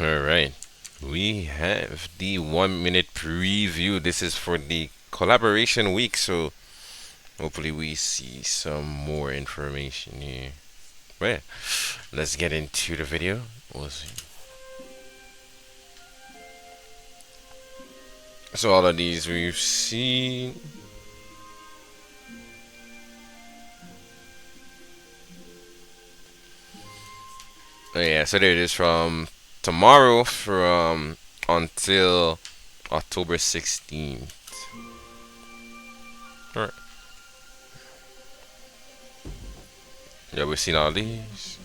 Alright. We have the 1 minute preview. This is for the collaboration week, so hopefully we see some more information here. But yeah, let's get into the video. We'll see. So all of these we've seen. Oh yeah, so there it is from tomorrow from until October 16th. Alright. Yeah, we've seen all these.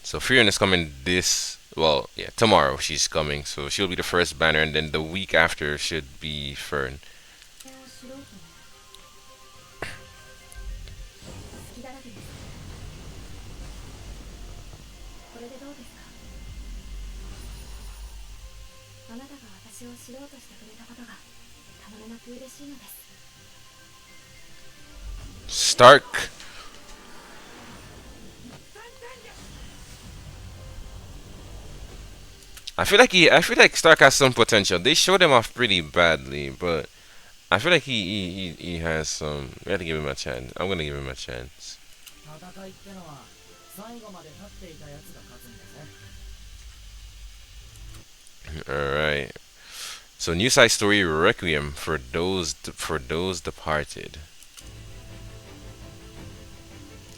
So Furion is coming well, yeah, tomorrow she's coming. So she'll be the first banner, and then the week after should be Fern. Stark. I feel like Stark has some potential. They showed him off pretty badly, but I feel like he has some. We have to give him a chance. I'm gonna give him a chance. All right. So new side story Requiem for those departed.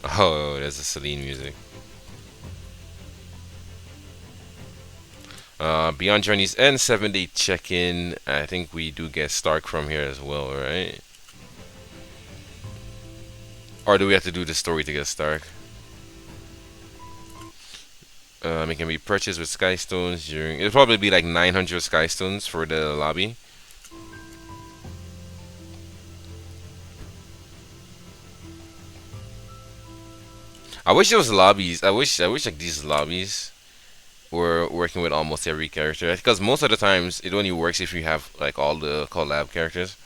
Oh, there's the Celine music. Beyond Journey's End, 7-day check-in. I think we do get Stark from here as well, right? Or do we have to do the story to get Stark? It can be purchased with Sky Stones during. It'll probably be like 900 Sky Stones for the lobby. I wish those lobbies. I wish like these lobbies were working with almost every character. Because most of the times it only works if you have like all the collab characters.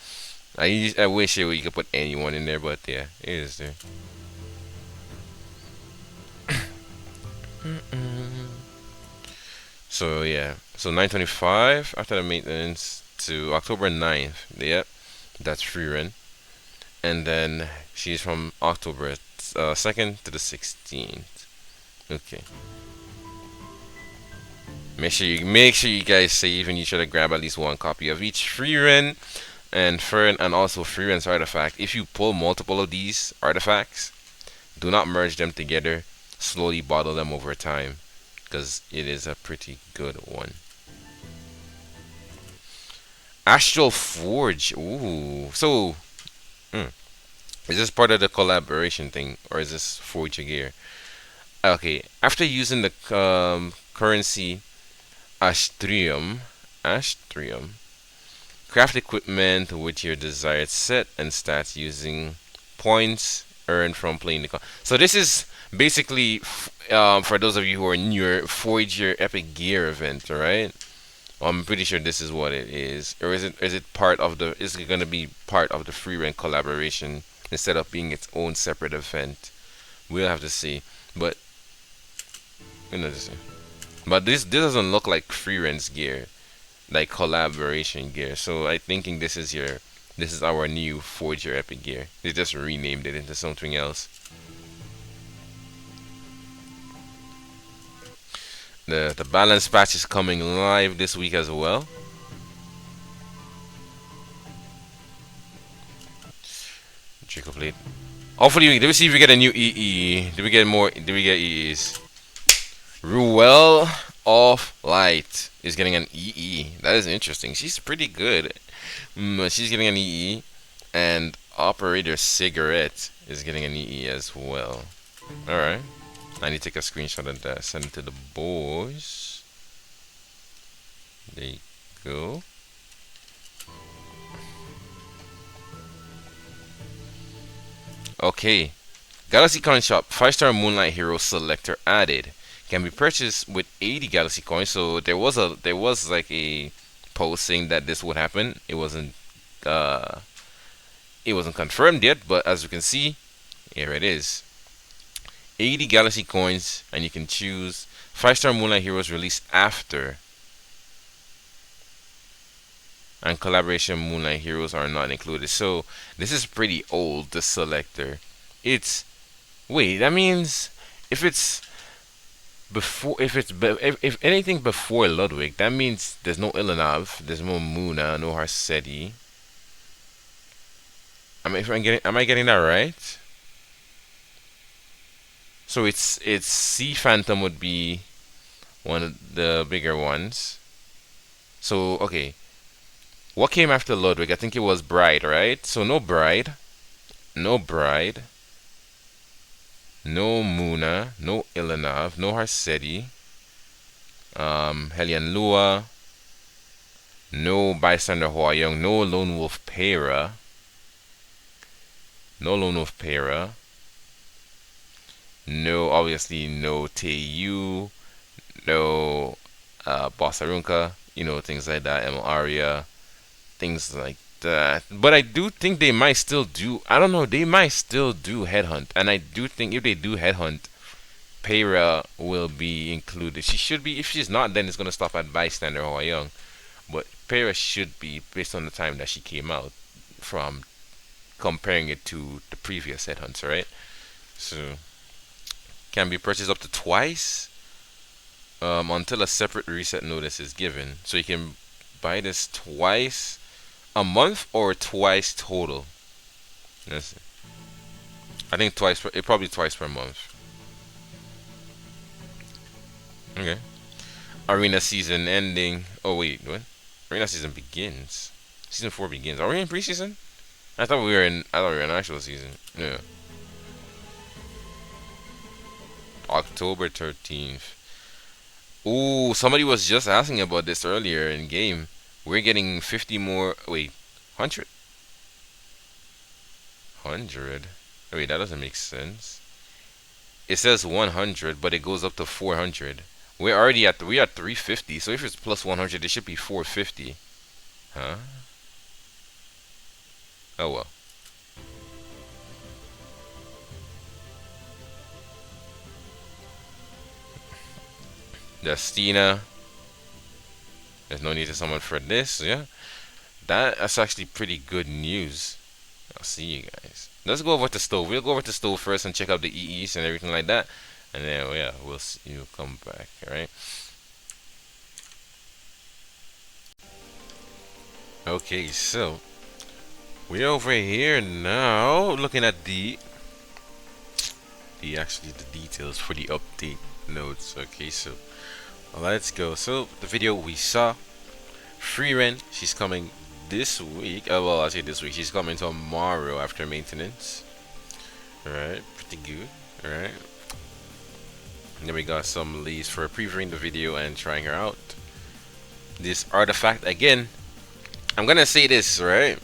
I wish you could put anyone in there, but yeah, it is there. So yeah, so 925 after the maintenance to October 9th. Yep, that's free run, and then she's from October 2nd to the 16th. Okay. Make sure you guys save and you try to grab at least one copy of each free run and Fern and also free run's artifact. If you pull multiple of these artifacts, do not merge them together. Slowly bottle them over time because it is a pretty good one. Astral Forge. Ooh. So, is this part of the collaboration thing or is this Forge gear? Okay. After using the currency Astrium, craft equipment with your desired set and stats using points earned from playing the. So this is basically for those of you who are newer, Forge your Epic Gear event, alright? I'm pretty sure this is what it is, or is it part of the? Is it gonna be part of the free rent collaboration instead of being its own separate event? We'll have to see, but you know this. But this doesn't look like free rent's gear, like collaboration gear. So I thinking this is our new Forge your Epic gear. They just renamed it into something else. The balance patch is coming live this week as well. Trickle plate. Hopefully, let me see if we get a new EE. Did we get more? Did we get EEs? Ruel of Light is getting an EE. That is interesting. She's pretty good. She's getting an EE, and Operator Cigarette is getting an EE as well. All right. I need to take a screenshot of that. Send it to the boys. There you go. Okay. Galaxy Coin Shop 5-star Moonlight Hero Selector added. Can be purchased with 80 Galaxy coins. So there was like a post saying that this would happen. Uh It wasn't confirmed yet, but as you can see, here it is. 80 Galaxy coins, and you can choose 5-star Moonlight Heroes released after, and collaboration Moonlight Heroes are not included. So this is pretty old, the selector. It's, wait, that means if it's before, if anything before Ludwig, that means there's no Ilanov, there's no Muna, no Harseti. Am I getting that right? So it's Sea Phantom would be one of the bigger ones. So okay, what came after Ludwig? I think it was Bride, right? So no Bride, no Bride, no Muna, no Ilanov, no Harseti, Helian Lua, no Bystander Hua-Young, no Lone Wolf Pera, no Lone Wolf Pera, no, obviously no Teiyu, no Boss Arunka, things like that, Emil Aria, things like that. But I do think they might still do, I don't know, they might still do Headhunt. And I do think if they do Headhunt, Pera will be included. She should be. If she's not, then it's going to stop at Bystander or Young. But Pera should be, based on the time that she came out, from comparing it to the previous Headhunts, right? So, can be purchased up to twice until a separate reset notice is given. So you can buy this twice a month or twice total. Yes. I think probably twice per month. Okay. Arena season ending. Oh wait, what? Arena season begins. Season 4 begins. Are we in preseason? I thought we were in actual season. Yeah. October 13th. Ooh, somebody was just asking about this earlier in game. We're getting 50 more. Wait, 100. 100. Wait, that doesn't make sense. It says 100, but it goes up to 400. We are at 350. So if it's plus 100, it should be 450. Huh? Oh well. Destina. There's no need to summon for this. Yeah, that's actually pretty good news. I'll see you guys. Let's go over to stove. We'll go over to stove first and check out the EEs and everything like that, and then yeah, we'll see you come back. All right. Okay, so we're over here now, looking at the details for the update notes. Okay, so let's go. So the video we saw, Freeren, she's coming this week. Well, I say this week. She's coming tomorrow after maintenance. All right, pretty good. All right. And then we got some leads for previewing the video and trying her out. This artifact again. I'm gonna say this, right?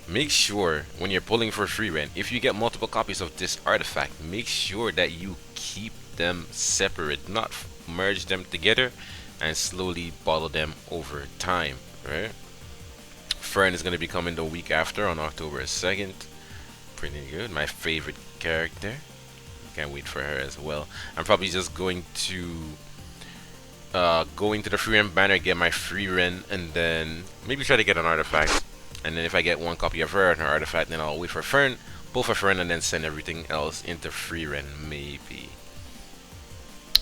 Make sure when you're pulling for free rent, if you get multiple copies of this artifact, make sure that you keep them separate, not merge them together and slowly bottle them over time, right? Fern is going to be coming the week after on October 2nd. Pretty good. My favorite character. Can't wait for her as well. I'm probably just going to go into the free rent banner, get my free rent, and then maybe try to get an artifact. And then if I get one copy of her and her artifact, then I'll wait for Fern, pull for Fern, and then send everything else into free rent, maybe.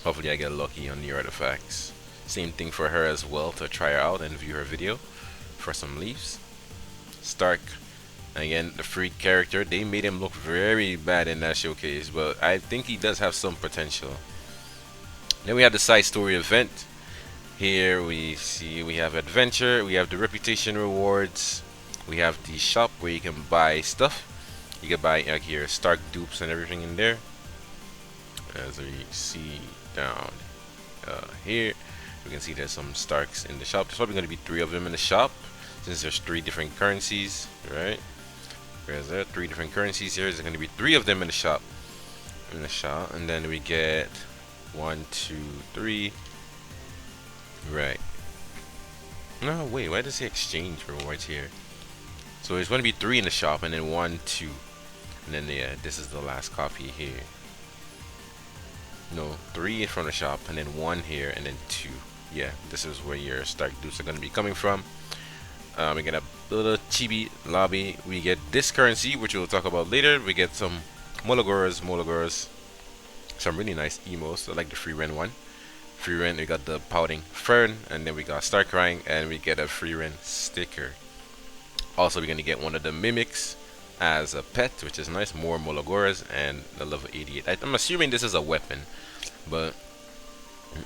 Hopefully I get lucky on the artifacts. Same thing for her as well, to try her out and view her video for some leaves. Stark, again, the free character. They made him look very bad in that showcase, but I think he does have some potential. Then we have the side story event. Here we see we have adventure, we have the reputation rewards, we have the shop where you can buy stuff. You can buy here Stark dupes and everything in there. As we see down here, we can see there's some Starks in the shop. There's probably going to be 3 of them in the shop, since there's 3 different currencies, right? Whereas there are 3 different currencies here. There's going to be 3 of them in the shop. And then we get 1, 2, 3. Right. No, wait. Why does it say exchange rewards here? So it's going to be 3 in the shop, and then 1, 2, and then yeah, this is the last copy here. No, 3 from the shop, and then 1 here, and then 2. Yeah, this is where your start dudes are going to be coming from. We get a little chibi lobby. We get this currency, which we'll talk about later. We get some Mologoras, some really nice emos. I like the free rent one. Free rent, we got the pouting fern, and then we got start crying, and we get a free rent sticker. Also, we're gonna get one of the mimics as a pet, which is nice. More Mologoras and the level 88. I'm assuming this is a weapon, but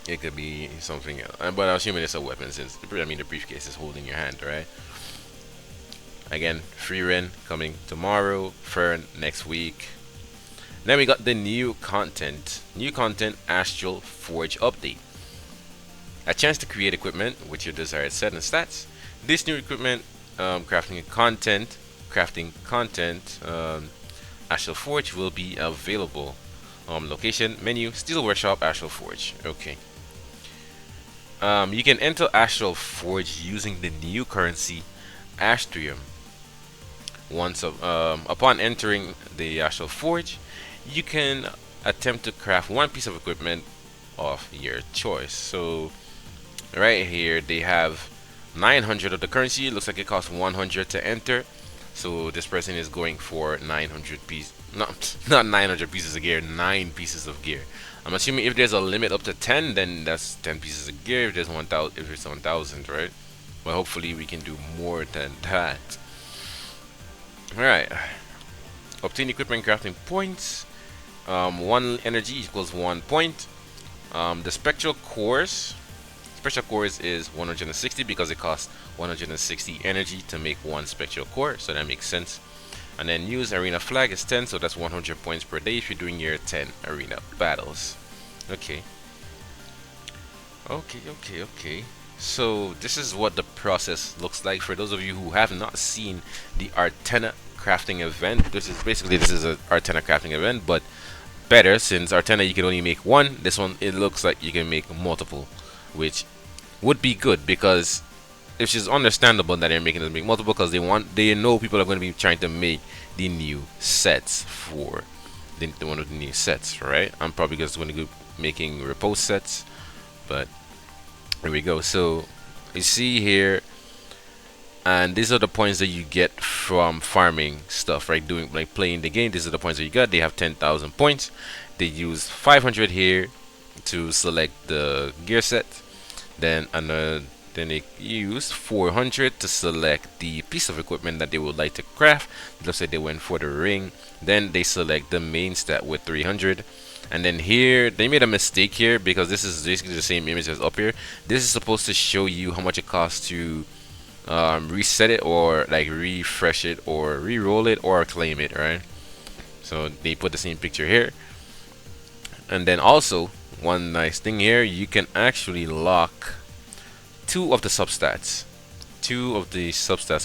it could be something else. But I'm assuming it's a weapon since I mean the briefcase is holding your hand, right? Again, free rent coming tomorrow, fern next week. Then we got the new content. New content Astral Forge update. A chance to create equipment with your desired set and stats. This new equipment, crafting content, Astral Forge will be available. Location, menu, Steel Workshop, Astral Forge. Okay. You can enter Astral Forge using the new currency, Astrium. Once upon entering the Astral Forge, you can attempt to craft one piece of equipment of your choice. So right here they have 900 of the currency. It looks like it costs 100 to enter. So this person is going for 900 pieces. Not 900 pieces of gear, 9 pieces of gear. I'm assuming if there's a limit up to 10, then that's 10 pieces of gear. If there's 1,000, if it's 1,000, right? Well, hopefully we can do more than that. All right. Obtain equipment crafting points. 1 energy equals 1 point. The spectral cores is 160 because it costs 160 energy to make 1 spectral core, so that makes sense. And then use arena flag is 10, so that's 100 points per day if you're doing your 10 arena battles. Okay. So this is what the process looks like for those of you who have not seen the Artena crafting event. This is a Artena crafting event, but better, since Artena you can only make 1. This one, it looks like you can make multiple, which would be good, because it's just understandable that they're making them make multiple, because they know people are going to be trying to make the new sets for the one of the new sets, right? I'm probably just going to be making repose sets, but here we go. So you see here, and these are the points that you get from farming stuff, right? Doing like playing the game. These are the points that you got. They have 10,000 points. They use 500 here to select the gear set. Then they use 400 to select the piece of equipment that they would like to craft. It looks like they went for the ring. Then they select the main stat with 300. And then here they made a mistake here, because this is basically the same image as up here. This is supposed to show you how much it costs to reset it, or like refresh it, or re-roll it, or claim it, right? So they put the same picture here. And then also one nice thing here, you can actually lock 2 of the substats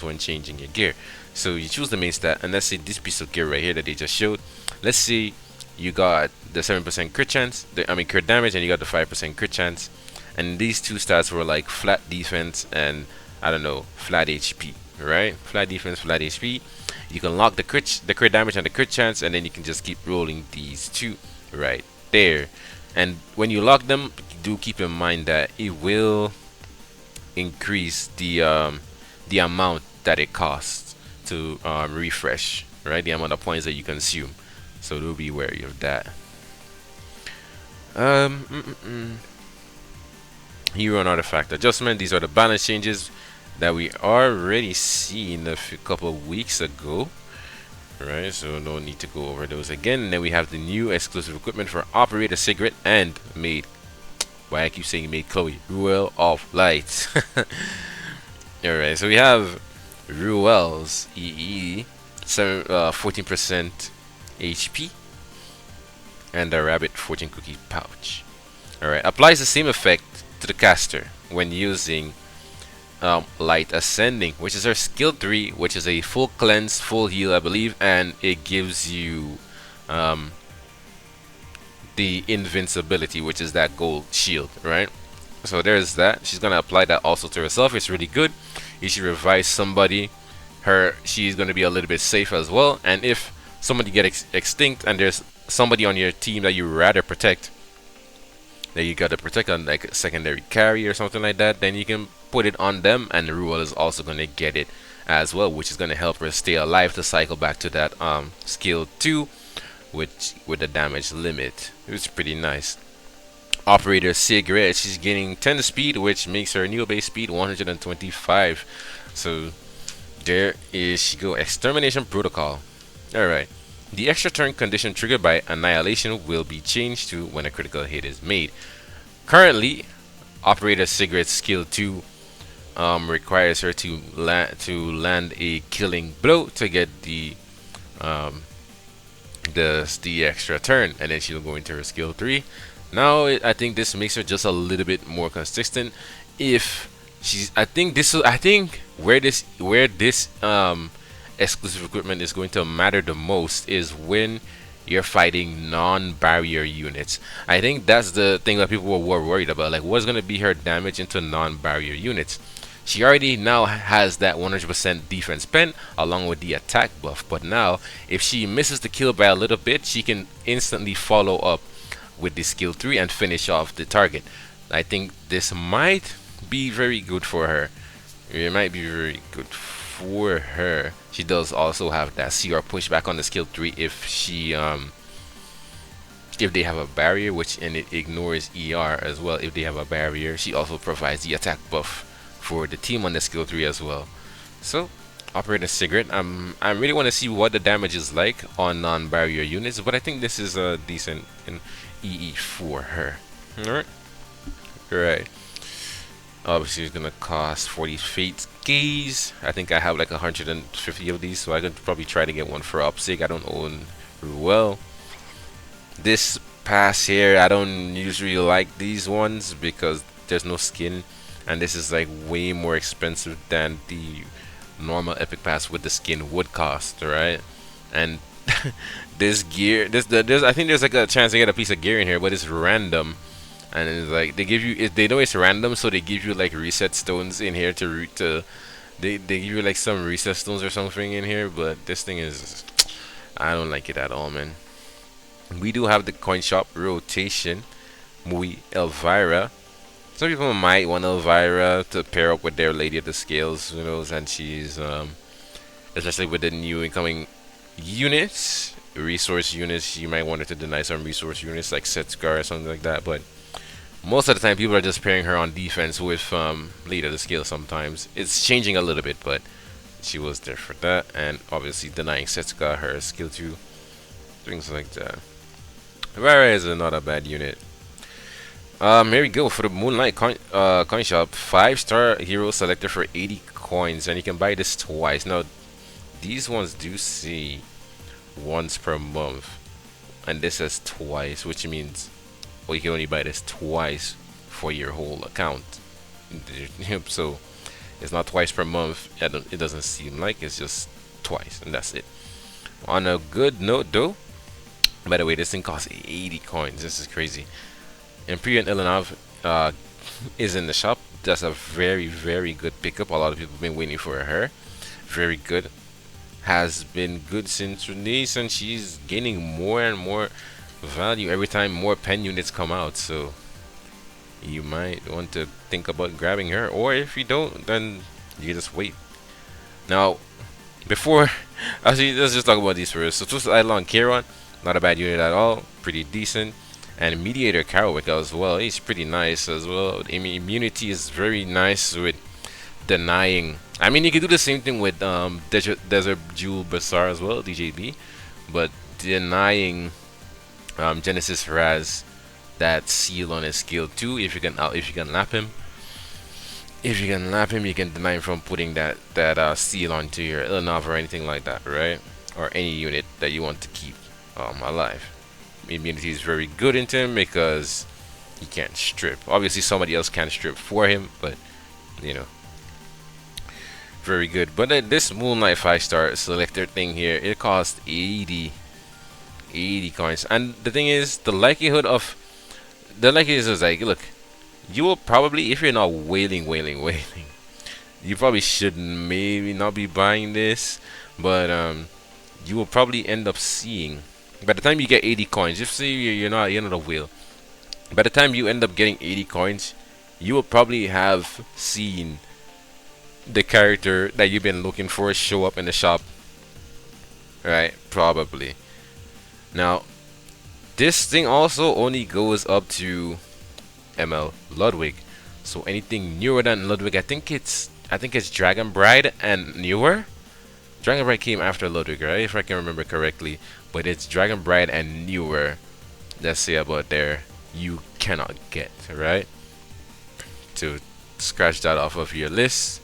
when changing your gear. So you choose the main stat, and let's say this piece of gear right here that they just showed, let's say you got the 7% crit chance, crit damage, and you got the 5% crit chance, and these 2 stats were like flat defense and I don't know, flat HP, right? Flat defense, flat HP. You can lock the crit damage and the crit chance, and then you can just keep rolling these 2 right there. And when you lock them, do keep in mind that it will increase the amount that it costs to refresh, right? The amount of points that you consume. So do be wary of that. Hero and artifact adjustment. These are the balance changes that we already seen a couple of weeks ago, right? So no need to go over those again. And then we have the new exclusive equipment for Operator Cigarette and Maid. Why I keep saying Maid Chloe? Ruel of Light. Alright, so we have Ruel's EE, 14% HP, and the Rabbit 14 cookie pouch. Alright, applies the same effect to the caster when using Light Ascending, which is our skill 3, which is a full cleanse, full heal, I believe, and it gives you the invincibility, which is that gold shield, right? So there's that. She's gonna apply that also to herself. It's really good. You should revive somebody she's going to be a little bit safe as well. And if somebody get extinct and there's somebody on your team that you rather protect, that you got to protect on like a secondary carry or something like that, then you can put it on them, and the Ruel is also going to get it as well, which is going to help her stay alive to cycle back to that skill 2, which with the damage limit. It was pretty nice. Operator Cigarette, she's gaining 10 speed, which makes her new base speed 125. So there is she go. Extermination Protocol. Alright. The extra turn condition triggered by Annihilation will be changed to when a critical hit is made. Currently, Operator Cigarette's skill 2 requires her to land a killing blow to get the extra turn, and then she'll go into her skill 3. Now I think this makes her just a little bit more consistent. If she's, I think where this exclusive equipment is going to matter the most is when you're fighting non-barrier units. I think that's the thing that people were worried about. Like, what's going to be her damage into non-barrier units? She already now has that 100% defense pen along with the attack buff. But now, if she misses the kill by a little bit, she can instantly follow up with the skill 3 and finish off the target. I think this might be very good for her. It might be very good for her. She does also have that CR pushback on the skill 3 if she if they have a barrier, and it ignores ER as well. If they have a barrier, she also provides the attack buff for the team on the skill 3 as well. So Operator Cigarette, I really want to see what the damage is like on non-barrier units, but I think this is a decent EE for her. Alright. Right. Obviously it's gonna cost 40 Fate's Gaze. I think I have like 150 of these, so I could probably try to get one for Upsig. I don't own Ruel. This pass here, I don't usually like these ones because there's no skin, and this is like way more expensive than the normal epic pass with the skin would cost, right? And this gear, I think there's like a chance to get a piece of gear in here, but it's random, and it's like they give you, they know it's random, so they give you like reset stones in here they give you like some reset stones or something in here, but this thing is, I don't like it at all, man. We do have the coin shop rotation. Muy Elvira. Some people might want Elvira to pair up with their Lady of the Scales, who knows, and she's especially with the new incoming units, resource units, you might want her to deny some resource units like Setskar or something like that, but most of the time people are just pairing her on defense with Lady of the Scales. Sometimes it's changing a little bit, but she was there for that, and obviously denying Setskar her skill 2, things like that. Elvira is not a bad unit. Here we go for the Moonlight coin shop. 5-star hero selector for 80 coins, and you can buy this twice. Now, these ones do say once per month, and this says twice, which means, well, you can only buy this twice for your whole account. So it's not twice per month. It doesn't seem like, it's just twice, and that's it. On a good note, though, by the way, this thing costs 80 coins. This is crazy. Imperial Ilanov is in the shop. That's a very, very good pickup. A lot of people have been waiting for her. Very good. Has been good since release, and she's gaining more and more value every time more pen units come out. So you might want to think about grabbing her, or if you don't, then you just wait. Now, before actually, let's just talk about these first. So Twisted Eidolon Kieran, not a bad unit at all, pretty decent. And Mediator Karowick as well, he's pretty nice as well. I mean, immunity is very nice with denying. I mean, you can do the same thing with Desert Jewel Bazaar as well, DJB, but denying Genesis Raz that seal on his skill 2. If you can lap him, you can deny him from putting that seal onto your Ilanov or anything like that, right? Or any unit that you want to keep alive. Immunity is very good into him because he can't strip. Obviously somebody else can strip for him, but you know, very good. But this Moonlight 5-star selector thing here, it costs 80 coins, and the thing is, the likelihood is like, look, you will probably, if you're not wailing, You probably should maybe not be buying this, but you will probably end up seeing by the time you get 80 coins. If say you're not a whale, by the time you end up getting 80 coins, you will probably have seen the character that you've been looking for show up in the shop, right? Probably. Now, this thing also only goes up to ML Ludwig. So anything newer than Ludwig, I think it's Dragon Bride and newer. Dragon Bride came after Ludwig, right? If I can remember correctly. But it's Dragon Bride and newer. Let's say about there. You cannot get, right? To scratch that off of your list.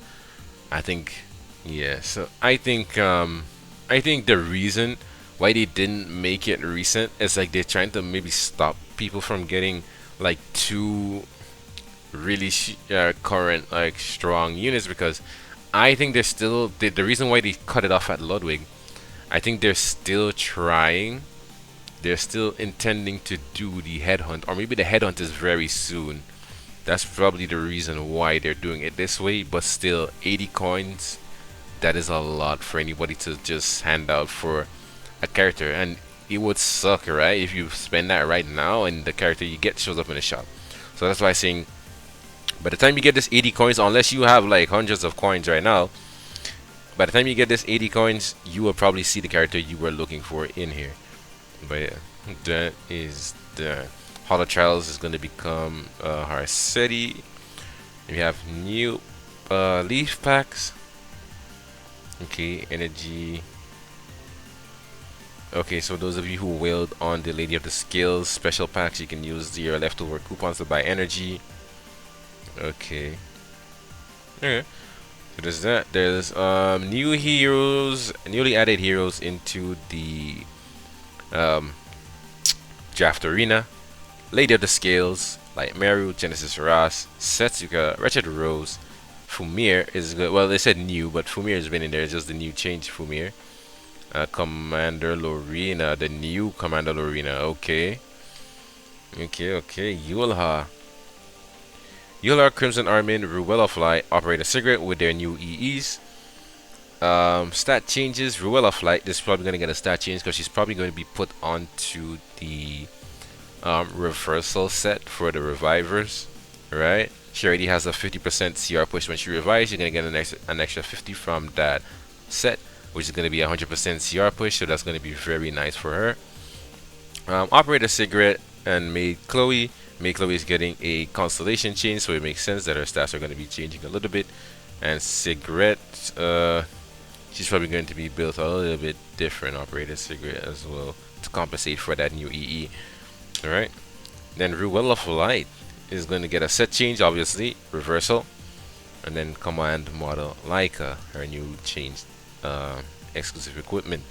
I think, yeah. So I think the reason why they didn't make it recent is like they're trying to maybe stop people from getting like too really current like strong units, because I think they're still the reason why they cut it off at Ludwig. I think they're still trying. They're still intending to do the headhunt, or maybe the headhunt is very soon. That's probably the reason why they're doing it this way. But still, 80 coins, that is a lot for anybody to just hand out for a character, and it would suck, right, if you spend that right now and the character you get shows up in the shop. So that's why I'm saying by the time you get this 80 coins, unless you have like hundreds of coins right now, by the time you get this 80 coins, you will probably see the character you were looking for in here. But yeah, that is the Hollow Trials is going to become Harsetti. We have new leaf packs. Okay, energy. Okay, so those of you who wailed on the Lady of the Scales special packs, you can use your leftover coupons to buy energy. Okay. Okay. So there's that. There's new heroes, newly added heroes into the um draft arena. Lady of the Scales, like Meru, Genesis Ras, Setsuka, Wretched Rose, Fumir is good. Well, they said new, but Fumir has been in there. It's just the new change Fumir. Commander Lorena, the new Commander Lorena. Okay. Okay. Yulha, Crimson Armin, Ruella Flight, Operator Cigarette with their new EEs. Stat changes. Ruella Flight. This is probably going to get a stat change because she's probably going to be put onto the reversal set for the revivers, right? She already has a 50% CR push when she revives. You're going to get an extra 50 from that set, which is going to be 100% CR push, so that's going to be very nice for her. Operator Cigarette and Maid Chloe. Maid Chloe is getting a constellation change, so it makes sense that her stats are going to be changing a little bit. And Cigarette, she's probably going to be built a little bit different, Operator Cigarette as well, to compensate for that new EE. Alright. Then Ruella of Light is going to get a set change, obviously, reversal. And then Command Model Laika, her new changed exclusive equipment.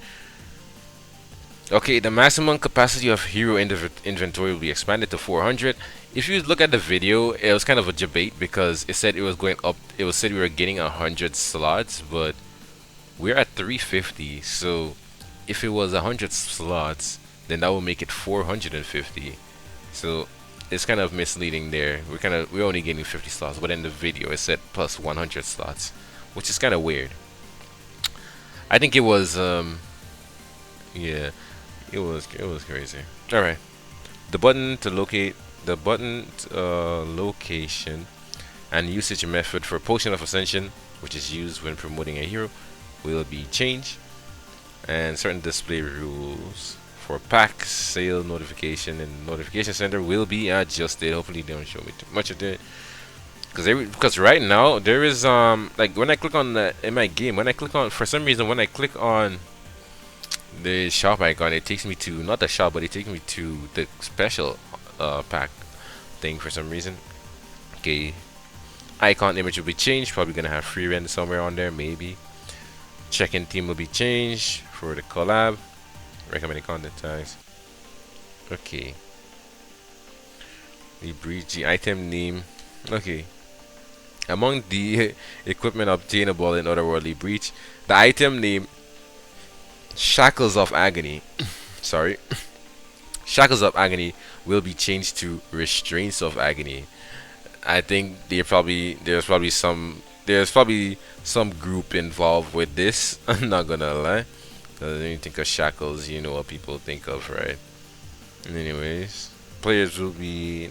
Okay, the maximum capacity of hero inventory will be expanded to 400. If you look at the video, it was kind of a debate because it said it was going up. It was said we were getting 100 slots, but we're at 350. So if it was 100 slots, then that would make it 450. So it's kind of misleading there. We're only getting 50 slots, but in the video it said plus 100 slots, which is kind of weird. I think it was yeah, it was crazy. All right, the button to locate the button location and usage method for Potion of Ascension, which is used when promoting a hero, will be changed, and certain display rules for packs, sale notification, and notification center will be adjusted. Hopefully they don't show me too much of it, because right now there is like when I click on the in my game, when I click on, for some reason when I click on the shop icon, it takes me to not the shop, but it takes me to the special pack thing for some reason. Okay, icon image will be changed. Probably gonna have free rent somewhere on there, maybe. Check-in theme will be changed for the collab. Recommended content tags. Okay. The breach, the item name. Okay. Among the equipment obtainable in Otherworldly Breach, the item name Shackles of Agony. Sorry. Shackles of Agony will be changed to Restraints of Agony. I think there's probably some there's probably some group involved with this. I'm not gonna lie. 'Cause when you think of shackles, you know what people think of, right? Anyways, players will be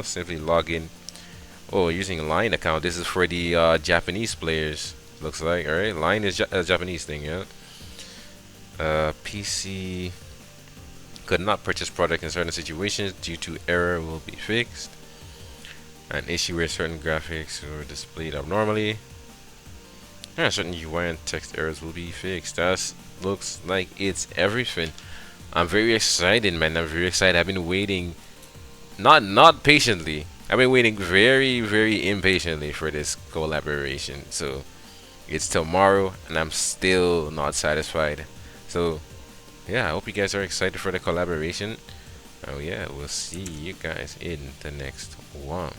simply login. Oh, using a line account. This is for the Japanese players. Looks like, alright. Line is a Japanese thing, yeah. PC could not purchase product in certain situations due to error will be fixed. An issue where certain graphics were displayed abnormally. Yeah, certain UI and text errors will be fixed. That looks like it's everything. I'm very excited, man. I'm very excited. I've been waiting, not patiently. I've been waiting very impatiently for this collaboration. So it's tomorrow, and I'm still not satisfied. So yeah, I hope you guys are excited for the collaboration. Oh yeah, we'll see you guys in the next one.